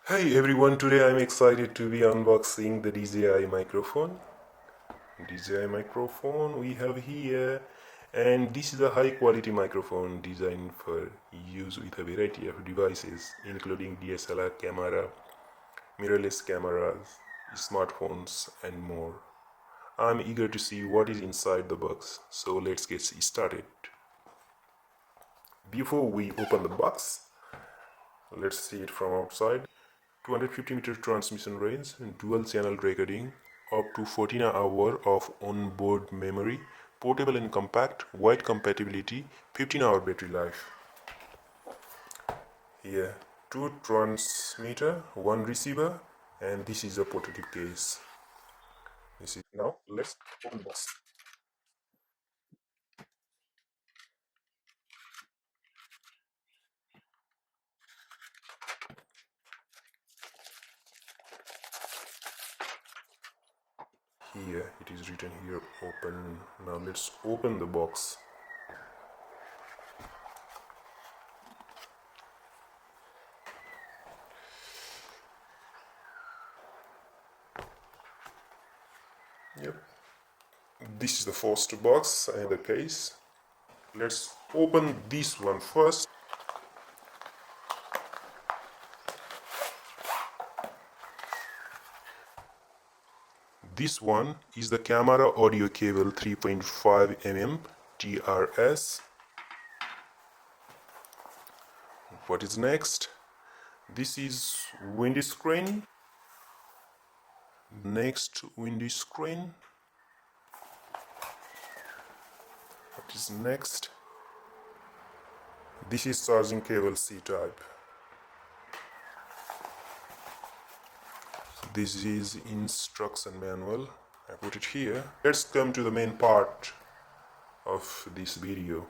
Hey everyone, today I'm excited to be unboxing the DJI microphone. DJI microphone we have here, and this is a high quality microphone designed for use with a variety of devices including DSLR camera, mirrorless cameras, smartphones and more. I'm eager to see what is inside the box, so let's get started. Before we open the box, let's see it from outside. 250-meter transmission range, dual channel recording, up to 14 hours of onboard memory, portable and compact, wide compatibility, 15-hour battery life. Here, two transmitter, one receiver, and this is a protective case. Now let's open the box. Here it is written here, open. Now let's open the box. Yep, this is the first box and the case. Let's open this one first. This one is the camera audio cable 3.5 mm TRS. What is next? This is windscreen. Next windscreen. What is next? This is charging cable C type. This is instruction manual. I put it here. Let's come to the main part of this video.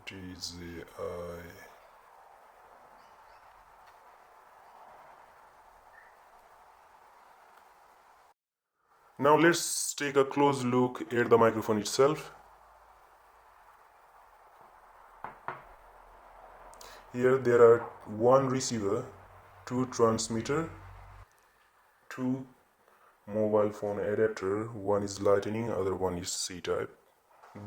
DJI. Now let's take a close look at the microphone itself. Here there are one receiver, two transmitter, two mobile phone adapter, one is lightning, other one is C-type.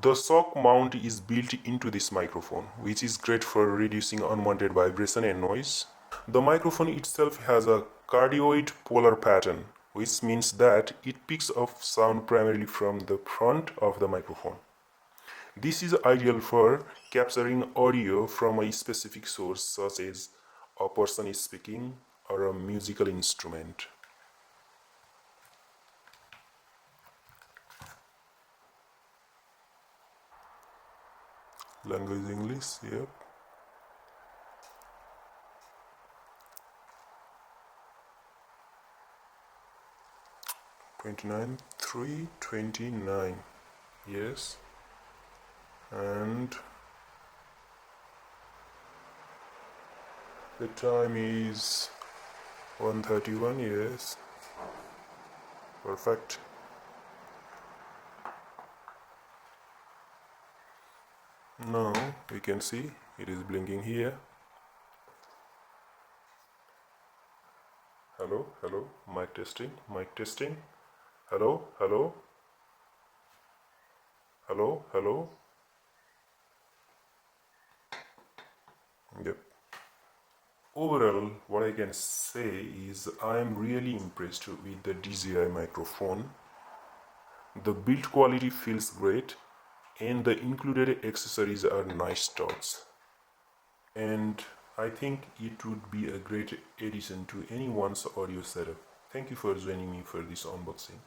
The shock mount is built into this microphone, which is great for reducing unwanted vibration and noise. The microphone itself has a cardioid polar pattern, which means that it picks up sound primarily from the front of the microphone. This is ideal for capturing audio from a specific source, such as a person is speaking or a musical instrument. Language English, yep. $29, $329, yes. And the time is 1:31, yes. Perfect. Now we can see it is blinking here. Hello, hello, mic testing, mic testing. Hello, hello, hello, hello. Yep. Overall, what I can say is I am really impressed with the DJI microphone. The build quality feels great, and the included accessories are nice touch. And I think it would be a great addition to anyone's audio setup. Thank you for joining me for this unboxing.